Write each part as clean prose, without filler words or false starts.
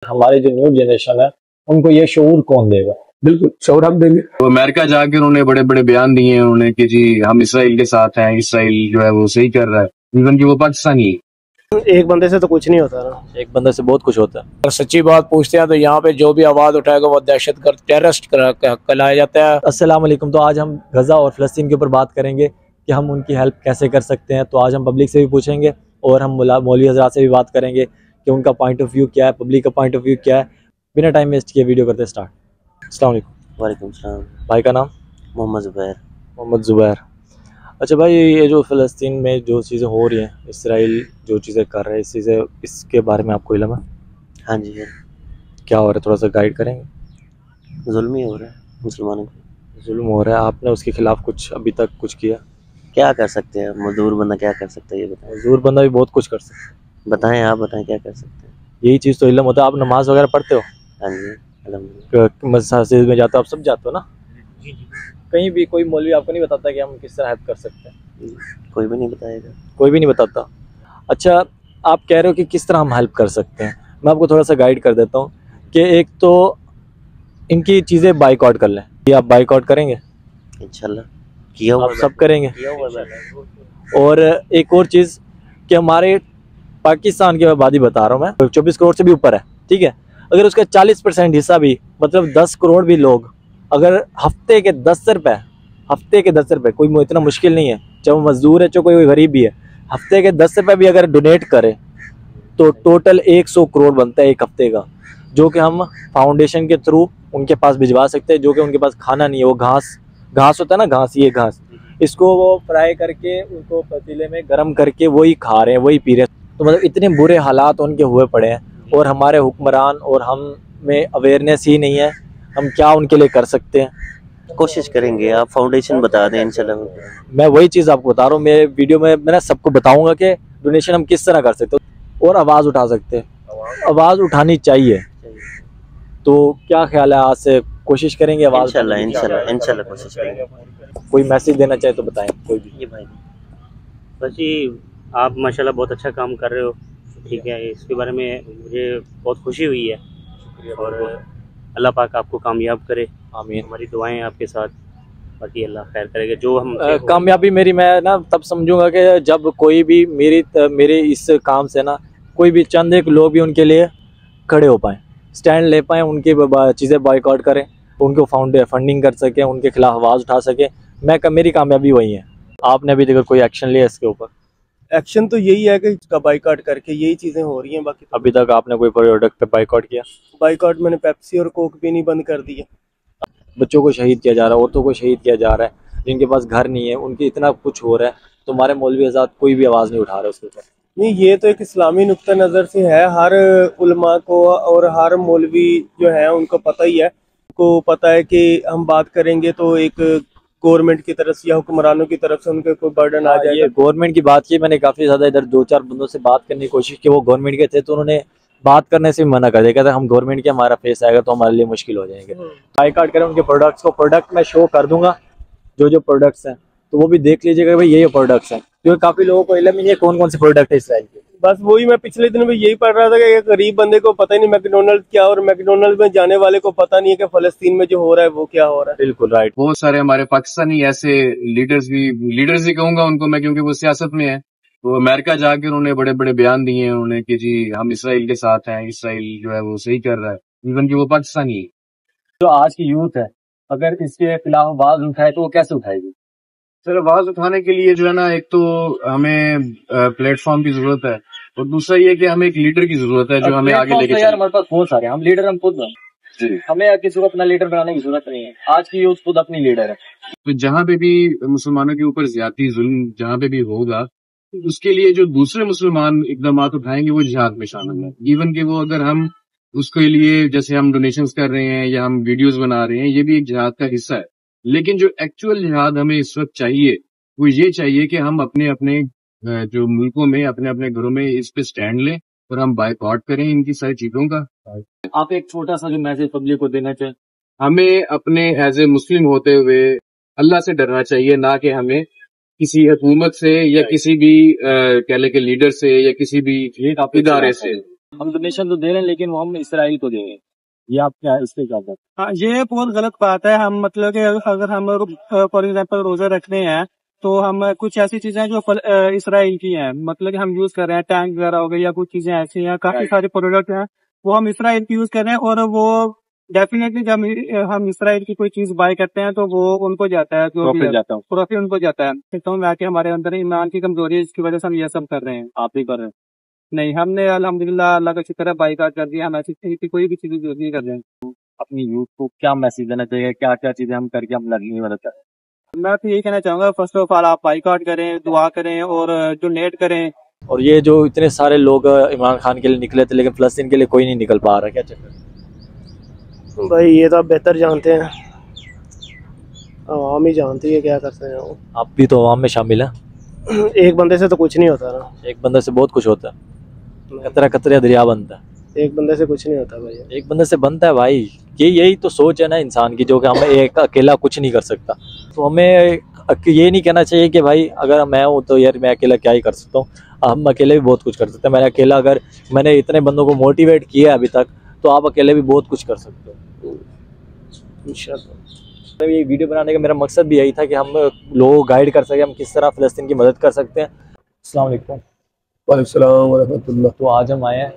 हमारी जो new generation है उनको ये शऊर कौन देगा? बिल्कुल शऊर हम देंगे। तो अमेरिका जाके उन्होंने बड़े बड़े बयान दिए हैं उन्होंने कि जी हम इसराइल के साथ हैं, इसराइल जो है वो सही कर रहा है, इवन कि वो पाकिस्तानी है। एक बंदे से तो कुछ नहीं होता ना, एक बंदे से बहुत कुछ होता है। अगर सच्ची बात पूछते हैं तो यहाँ पे जो भी आवाज़ उठाएगा वो दहशतगर्द टेररिस्ट कहलाया जाता है। अस्सलाम वालेकुम। तो आज हम गज़ा और फ़लस्तीन के ऊपर बात करेंगे कि हम उनकी हेल्प कैसे कर सकते हैं। तो आज हम पब्लिक से भी पूछेंगे और हम मौलवी हज़रात से भी बात करेंगे कि उनका पॉइंट ऑफ व्यू क्या है, पब्लिक का पॉइंट ऑफ व्यू क्या है। बिना टाइम वेस्ट किए वीडियो करते स्टार्ट। अस्सलाम वालेकुम। वालेकुम सलाम। भाई का नाम? मोहम्मद ज़ुबैर। मोहम्मद ज़ुबैर। अच्छा भाई, ये जो फ़लस्तीन में जो चीज़ें हो रही हैं, इसराइल जो चीज़ें कर रहे हैं, इस चीज़ें इसके बारे में आपको इल्म है? हाँ जी है। क्या हो रहा है, थोड़ा सा गाइड करेंगे? जुल्म ही हो रहा है मुसलमानों को। जुल्म हो रहा है, आपने उसके खिलाफ कुछ अभी तक कुछ किया? क्या कर सकते हैं, मजदूर बंदा क्या कर सकता है ये बताएं। मजदूर बंदा भी बहुत कुछ कर सकता है। बताएं, आप बताएं क्या कर सकते हैं। यही चीज़ तो इल्म होता है। आप नमाज वगैरह पढ़ते हो? हाँ जी अल्हम्दुलिल्लाह। मस्जिद में जाते हो, आप सब जाते हो ना? कहीं भी कोई मौलवी आपको नहीं बताता कि हम किस तरह हेल्प कर सकते हैं? कोई भी नहीं बताएगा। कोई भी नहीं बताता। अच्छा, आप कह रहे हो कि किस तरह हम हेल्प कर सकते हैं, मैं आपको थोड़ा सा गाइड कर देता हूँ कि एक तो इनकी चीज़ें बाइकआउट कर लें। ये आप बाइकआउट करेंगे? इंशाल्लाह किया हुआ आप सब करेंगे? किया हुआ। और एक और चीज़ कि हमारे पाकिस्तान की आबादी बता रहा हूँ मैं, 24 करोड़ से भी ऊपर है, ठीक है? अगर उसका 40% हिस्सा भी, मतलब 10 करोड़ भी लोग अगर हफ्ते के 10 रुपये, कोई इतना मुश्किल नहीं है, चाहे वो मजदूर है चाहे कोई गरीब भी है, हफ्ते के 10 रुपये भी अगर डोनेट करे तो टोटल 100 करोड़ बनता है एक हफ्ते का, जो कि हम फाउंडेशन के थ्रू उनके पास भिजवा सकते हैं। जो कि उनके पास खाना नहीं है, वो घास होता है ना, घास, ये घास, इसको वो फ्राई करके उनको पतीले में गर्म करके वही खा रहे हैं, वही पी रहे हैं। तो मतलब इतने बुरे हालात उनके हुए पड़े हैं और हमारे हुक्मरान और हम में अवेयरनेस ही नहीं है। हम क्या उनके लिए कर सकते हैं? कोशिश करेंगे, आप फाउंडेशन बता दें इंशाल्लाह। मैं वही चीज़ आपको बता रहा हूँ, मेरे वीडियो में मैं सबको बताऊंगा कि डोनेशन हम किस तरह कर सकते हैं और आवाज़ उठा सकते हैं। आवाज़ उठानी चाहिए। तो क्या ख्याल है, आज से कोशिश करेंगे आवाज़? इंशाल्लाह कोशिश करेंगे। कोई मैसेज देना चाहे तो बताएं कोई भी। ये भाई बस जी, आप माशाल्लाह बहुत अच्छा काम कर रहे हो, ठीक है, इसके बारे में मुझे बहुत खुशी हुई है और अल्लाह पाक आपको कामयाब करे। आमीन। हमारी दुआएं आपके साथ, बाकी अल्लाह खैर करेगा। जो हम कामयाबी मेरी मैं ना तब समझूंगा कि जब कोई भी मेरे इस काम से ना कोई भी चंद एक लोग भी उनके लिए खड़े हो पाएँ, स्टैंड ले पाएँ, उनकी चीज़ें बॉयकॉट करें, उनको फंडिंग कर सकें, उनके खिलाफ आवाज़ उठा सकें। मेरी कामयाबी वही है। आपने अभी तक कोई एक्शन लिया इसके ऊपर? एक्शन तो यही है कि इसका बाइकआउट करके यही चीजें हो रही हैं। बाकी तो अभी तक आपने कोई प्रोडक्ट पे बाइकआउट किया? बाइकआउट मैंने पेप्सी और कोक भी नहीं बंद कर दी है। बच्चों को शहीद किया जा रहा है, औरतों को शहीद किया जा रहा है, जिनके पास घर नहीं है, उनकी इतना कुछ हो रहा है, तो हमारे मौलवी आज़ाद कोई भी आवाज़ नहीं उठा रहे उसके ऊपर। नहीं, ये तो एक इस्लामी नुक्ता नज़र से है। हर उलमा को और हर मौलवी जो है उनको पता ही है, को पता है कि हम बात करेंगे तो एक गवर्नमेंट की तरफ से या हुक्मरानों की तरफ से उनके कोई बर्डन आ जाएगा। ये गवर्नमेंट की बात की, मैंने काफ़ी ज़्यादा इधर 2-4 बंदों से बात करने की कोशिश की, वो गवर्नमेंट के थे, तो उन्होंने बात करने से भी मना कर दिया। कहते हम गवर्नमेंट के, हमारा फेस आएगा तो हमारे लिए मुश्किल हो जाएंगे। बाइकआउट करें उनके प्रोडक्ट्स को, प्रोडक्ट मैं शो कर दूंगा जो प्रोडक्ट्स हैं, तो वो भी देख लीजिएगा भाई ये प्रोडक्ट्स हैं, क्योंकि काफ़ी लोगों को इल्म नहीं है कौन कौन से प्रोडक्ट है इसराइल के। बस वही मैं पिछले दिन में यही पढ़ रहा था कि एक गरीब बंदे को पता ही नहीं मैकडोनल्ड क्या, और मैकडोनल्ड में जाने वाले को पता नहीं है कि फलस्तीन में जो हो रहा है वो क्या हो रहा है। बिल्कुल राइट। बहुत सारे हमारे पाकिस्तानी ऐसे लीडर्स ही कहूंगा उनको मैं, क्योंकि वो सियासत में है। तो अमेरिका जाके उन्होंने बड़े बड़े बयान दिए हैं उन्होंने कि जी हम इसराइल के साथ हैं, इसराइल जो है वो सही कर रहा है, इवन कि वो पाकिस्तानी है। जो आज की यूथ है, अगर इसके खिलाफ आवाज़ उठाए तो वो कैसे उठाएगी? सर, आवाज उठाने के लिए जो है ना, एक तो हमें प्लेटफॉर्म की जरूरत है, और दूसरा ये कि हमें एक लीडर की जरूरत है जो हमें आगे लेके चले। यार हमारे पास बहुत सारे, हम लीडर हम खुद हैं, हमें किसी को अपना लीडर बनाने की जरूरत नहीं है। आज की यूथ खुद अपनी लीडर है। तो जहाँ पे भी मुसलमानों के ऊपर ज्यादती जुल्म जहाँ पे भी होगा, उसके लिए जो दूसरे मुसलमान इकदाम उठाएंगे वो जिहाद में शामिल है। इवन कि वो अगर हम उसके लिए जैसे हम डोनेशंस कर रहे हैं या हम वीडियोस बना रहे हैं, ये भी एक जिहाद का हिस्सा है। लेकिन जो एक्चुअल जिहाद हमें इस वक्त चाहिए वो ये चाहिए कि हम अपने अपने जो मुल्कों में, अपने अपने घरों में इस पे स्टैंड लें और हम बाइकआउट करें इनकी सारी चीजों का। आप एक छोटा सा जो मैसेज पब्लिक को देना चाहें? हमें अपने एज ए मुस्लिम होते हुए अल्लाह से डरना चाहिए, ना कि हमें किसी हुकूमत से या किसी भी कह ले के लीडर से या किसी भी इदारे से। हम डोनेशन तो दे रहे हैं लेकिन वो हम इसराइल को दे रहे हैं, ये आप क्या इससे क्या करते हैं? हाँ, ये बहुत गलत बात है। हम मतलब कि अगर हम फॉर एग्जाम्पल रोजा रखने हैं तो हम कुछ ऐसी चीजें जो इसराइल की हैं, मतलब कि हम यूज कर रहे हैं, टैंक वगैरह हो गए या कुछ चीजें ऐसी हैं, काफी सारे प्रोडक्ट हैं वो हम इसराइल की यूज कर रहे हैं। और वो डेफिनेटली जब हम इसराइल की कोई चीज बाय करते हैं तो वो उनको जाता है, जो भी प्रॉफिट उनको जाता है। कहता हूँ कि हमारे अंदर ईमान की कमजोरी है, इसकी वजह से हम ये सब कर रहे हैं। आप ही कर रहे हैं? नहीं, हमने अल्हम्दुलिल्लाह अल्लाह का शुक्र है बाइकाट कर दिया। हम ऐसी कोई भी चीज यूज नहीं कर रहे हैं। अपनी यूथ को क्या मैसेज देना चाहिए, क्या क्या चीजें हम करके हम लड़ने की मदद करें? मैं तो यही कहना चाहूंगा, फर्स्ट ऑफ ऑल आप बाइकाट करें, दुआ करें और डोनेट करें। और ये जो इतने सारे लोग इमरान खान के लिए निकले थे लेकिन फ़लस्तीन के लिए कोई नहीं निकल पा रहा, क्या चक्कर? भाई ये तो आप बेहतर जानते हैं, आवाम ही जानती है क्या करते हैं। आप भी तो आवाम में शामिल हैं। एक बंदे से तो कुछ नहीं होता ना, एक बंदे से बहुत कुछ होता है, कतरा कतरा दरिया बनता है। एक बंदे से कुछ नहीं होता भाई, एक बंदे से बनता है भाई। यही तो सोच है ना इंसान की, जो कि हमें एक अकेला कुछ नहीं कर सकता। तो हमें ये नहीं कहना चाहिए कि भाई अगर मैं हूँ तो यार मैं अकेला क्या ही कर सकता हूँ। हम अकेले भी बहुत कुछ कर सकते हैं। मैंने इतने बंदों को मोटिवेट किया है अभी तक, तो आप अकेले भी बहुत कुछ कर सकते हो इंशाल्लाह। ये वीडियो बनाने का मेरा मकसद भी यही था कि हम लोगों को गाइड कर सकें, हम किस तरह फ़लस्तीन की मदद कर सकते हैं। अस्सलाम वालेकुम। वालेकुम रहमतुल्लाह। तो आज हम आए हैं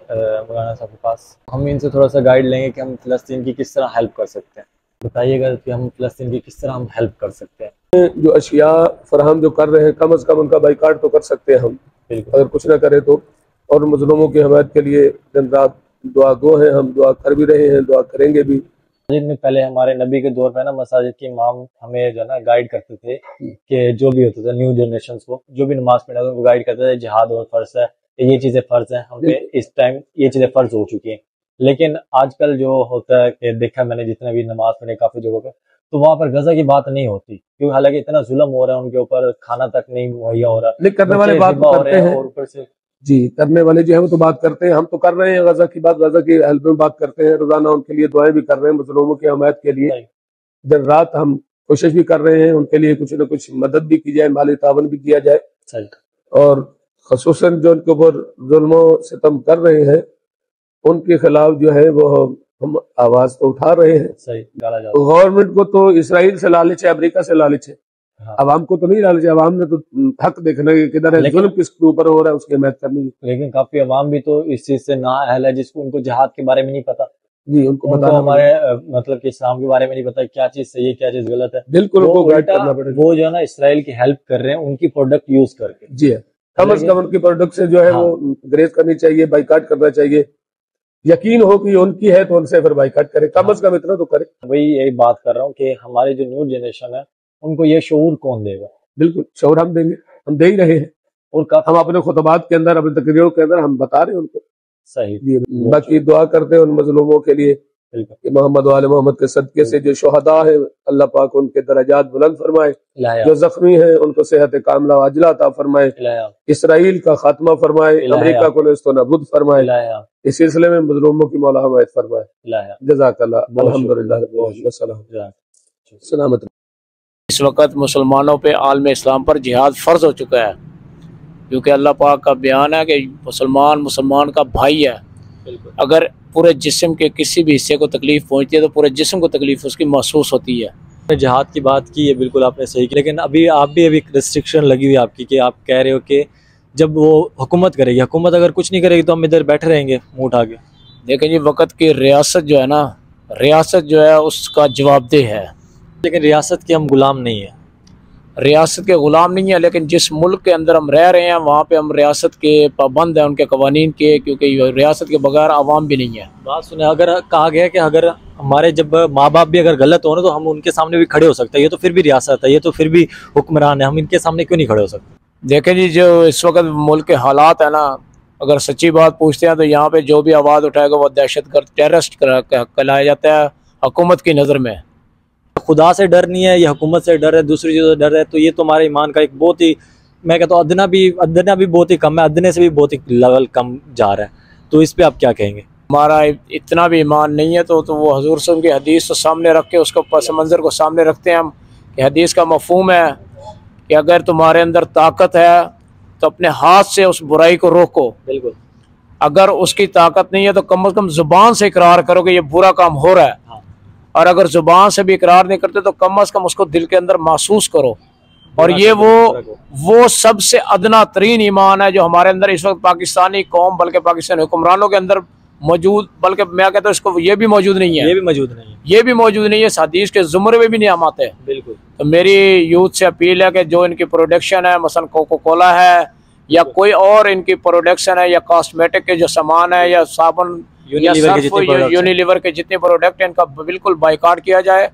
मौलाना साहब के पास, हम इनसे थोड़ा सा गाइड लेंगे कि हम फ़लस्तीन की किस तरह हेल्प कर सकते हैं। बताइएगा कि हम फ़लस्तीन की किस तरह हम हेल्प कर सकते हैं। जो अशिया फराहम जो कर रहे हैं, कम अज़ कम उनका बाइकाट तो कर सकते हैं हम, अगर कुछ ना करें तो। और मुज़लूमों की हमायत के लिए दिन रात दुआ गो हैं, हम दुआ कर भी रहे हैं, दुआ करेंगे भी। मस्जिद में पहले हमारे नबी के दौर पे ना मसाजिद के इमाम हमें जो है ना गाइड करते थे कि जो भी होता था न्यू जनरेशन को, जो भी नमाज पढ़ना था उनको गाइड करते थे, जिहाद और फर्ज है, ये चीज़ें फ़र्ज हैं हम पे, इस टाइम ये चीज़ें फ़र्ज हो चुकी हैं। लेकिन आजकल जो होता है कि देखा मैंने जितने भी नमाज पढ़े काफ़ी जगहों पे, तो वहाँ पर गज़ा की बात नहीं होती, क्योंकि हालांकि इतना जुल्म हो रहा है उनके ऊपर, खाना तक नहीं मुहैया हो रहा। लेकिन करने वाले बात करते हैं और ऊपर से जी करने वाले जो है वो तो बात करते हैं, हम तो कर रहे हैं गज़ा की बात, गज़ा की हेल्प में बात करते हैं, रोजाना उनके लिए दुआएं भी कर रहे हैं, मुसलमानों की हमायत के लिए दिन रात हम कोशिश भी कर रहे हैं, उनके लिए कुछ न कुछ मदद भी की जाए, माली तावन भी किया जाए। और ख़ुसूसन जो उनके ऊपर जुल्म सितम कर रहे हैं उनके खिलाफ जो है वो हम आवाज तो उठा रहे हैं। गवर्नमेंट को तो इसराइल से लालच है, अमेरिका से लालच है, अवाम को तो नहीं लालच है। अवाम ने तो हक देखना है किधर है, जुल्म किसके ऊपर हो रहा है उसकी हिमायत करनी है। लेकिन काफी अवाम भी तो इस चीज से नाअहल है, जिसको उनको जिहाद के बारे में नहीं पता जी, उनको बताना हमारे मतलब कि इस्लाम के बारे में नहीं पता, क्या चीज सही है क्या चीज गलत है। बिल्कुल उनको गाइड करना पड़ेगा। वो जो है ना इसराइल की हेल्प कर रहे हैं उनकी प्रोडक्ट यूज करके। जी है, कम अज कम उनकी प्रोडक्ट से जो है वो ग्रेज करनी चाहिए, बाइकाट करना चाहिए। यकीन हो कि उनकी है तो उनसे फिर बाइकाट करे, कम अज कम इतना तो करे। वही यही बात कर रहा हूँ कि हमारी जो न्यू जनरेशन है उनको ये शऊर कौन देगा। बिल्कुल शऊर हम देंगे, हम दे ही रहे हैं, और हम अपने खुतबात के अंदर, अपने तकरीरों के अंदर हम बता रहे हैं उनको। सही। बाकी दुआ करते हैं उन मजलूमों के लिए कि मोहम्मद वाले मोहम्मद के सदके से जो शोहदा है अल्लाह पाक उनके दर्जात बुलंद फरमाए, जो जख्मी है उनको सेहत कामला अजला अता फरमाए, इसराइल का खात्मा फरमाए, अमेरिका को नेस्तो नाबूद फरमाए, इस सिलसिले में मजलूमों की मौला हमायत फरमाए। जज़ाकल्लाह। अल्हम्दुलिल्लाह। सलामत। इस वक्त मुसलमानों पे आलम इस्लाम पर जिहाद फ़र्ज हो चुका है, क्योंकि अल्लाह पाक का बयान है कि मुसलमान का भाई है। अगर पूरे जिस्म के किसी भी हिस्से को तकलीफ पहुंचती है तो पूरे जिस्म को तकलीफ उसकी महसूस होती है। जिहाद की बात की है, बिल्कुल आपने सही की, लेकिन अभी आप भी अभी रिस्ट्रिक्शन लगी हुई आपकी कि आप कह रहे हो कि जब वो हुकूमत करेगी, हुकूमत अगर कुछ नहीं करेगी तो हम इधर बैठे रहेंगे मुँह उठा के। देखें जी, वक्त की रियासत जो है ना, रियासत जो है उसका जवाबदेह है, लेकिन रियासत के हम गुलाम नहीं है। रियासत के ग़ुलाम नहीं है, लेकिन जिस मुल्क के अंदर हम रह रहे हैं वहाँ पे हम रियासत के पाबंद हैं, उनके कवानीन के, क्योंकि रियासत के बगैर आवाम भी नहीं है। बात सुने, अगर कहा गया कि अगर हमारे जब माँ बाप भी अगर गलत हो ना तो हम उनके सामने भी खड़े हो सकते हैं, ये तो फिर भी रियासत है, ये तो फिर भी हुक्मरान है, हम इनके सामने क्यों नहीं खड़े हो सकते। देखें जी, जो इस वक्त मुल्क के हालात है ना, अगर सच्ची बात पूछते हैं तो यहाँ पे जो भी आवाज़ उठाएगा वो दहशतगर्द टेररिस्ट कहलाया जाता है हुकूमत की नज़र में। खुदा से डर नहीं है, ये हुकूमत से डर है, दूसरी चीज़ों से डर है, तो ये तो हमारे ईमान का एक बहुत ही, मैं कहता हूँ अदना भी बहुत ही कम है, अदने से भी बहुत ही लेवल कम जा रहा है। तो इस पे आप क्या कहेंगे। हमारा इतना भी ईमान नहीं है तो वो हजूर सल्लल्लाहु अलैहि वसल्लम की हदीस को सामने रख के उसको पस मंज़र को सामने रखते हैं हम कि हदीस का मफहूम है कि अगर तुम्हारे अंदर ताकत है तो अपने हाथ से उस बुराई को रोको। बिल्कुल। अगर उसकी ताकत नहीं है तो कम से कम जुबान से इकरार करो कि ये बुरा काम हो रहा है। और अगर जुबान से भी इकरार नहीं करते तो कम से कम उसको दिल के अंदर महसूस करो। और ये वो सबसे अदना तरीन ईमान है जो हमारे अंदर इस वक्त पाकिस्तानी कौम बल्कि पाकिस्तानी हुक्मरानों के अंदर मौजूद, बल्कि मैं कहता हूँ इसको ये भी मौजूद नहीं है, ये भी मौजूद नहीं है, ये भी मौजूद नहीं है, हदीस के जुमरे में भी नहीं हम आते। बिल्कुल। तो मेरी यूथ से अपील है कि जो इनकी प्रोडक्शन है, मसलन कोको कोला है या कोई और इनकी प्रोडक्शन है या कॉस्मेटिक के जो सामान है या साबुन या यूनिलीवर के जितने प्रोडक्ट हैं इनका बिल्कुल बाइकाट किया जाए।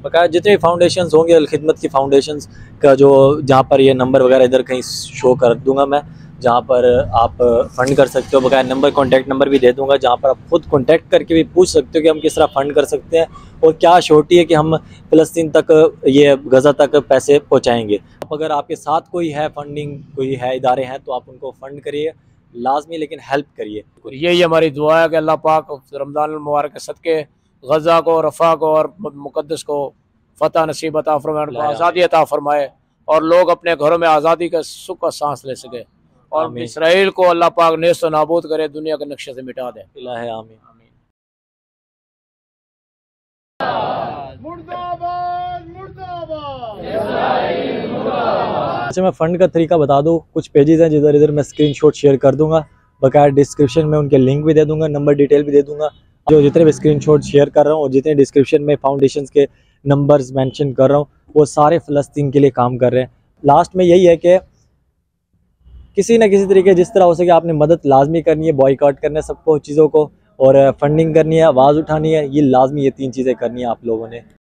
बकाया जितने फाउंडेशंस होंगे अल खिदमत की फाउंडेशंस का जो जहाँ पर ये नंबर वगैरह इधर कहीं शो कर दूंगा मैं, जहाँ पर आप फंड कर सकते हो। बकाया नंबर कॉन्टैक्ट नंबर भी दे दूंगा जहाँ पर आप खुद कॉन्टैक्ट करके भी पूछ सकते हो कि हम किस तरह फ़ंड कर सकते हैं और क्या शोर्टी है कि हम फ़लस्तीन तक ये गज़ा तक पैसे पहुँचाएँगे। अगर आपके साथ कोई है फंडिंग, कोई है इदारे हैं तो आप उनको फ़ंड करिए लाजमी, लेकिन हेल्प करिए। यही हमारी दुआ है कि अल्लाह पाक रमज़ान मुबारक के सदके गज़ा को, रफ़ा को और मुक़द्दस को फ़तह नसीब अता फरमाए, उनको आज़ादी अता फरमाए और लोग अपने घरों में आज़ादी का सुख का सांस ले सके और इसराइल को अल्लाह पाक नेस्त व नाबूद करे, दुनिया के नक्शे से मिटा दे। इलाही आमीन। अच्छा, मैं फ़ंड का तरीका बता दूँ। कुछ पेजेस हैं जिधर इधर मैं स्क्रीनशॉट शेयर कर दूंगा, बकाया डिस्क्रिप्शन में उनके लिंक भी दे दूंगा, नंबर डिटेल भी दे दूंगा। जो जितने भी स्क्रीनशॉट शेयर कर रहा हूँ और जितने डिस्क्रिप्शन में फाउंडेशंस के नंबर्स मेंशन कर रहा हूँ वो सारे फ़लस्तीन के लिए काम कर रहे हैं। लास्ट में यही है कि किसी न किसी तरीके जिस तरह हो सके आपने मदद लाजमी करनी है, बॉयकॉट करना है सबको चीज़ों को, और फंडिंग करनी है, आवाज़ उठानी है, ये लाजमी ये 3 चीज़ें करनी है आप लोगों ने।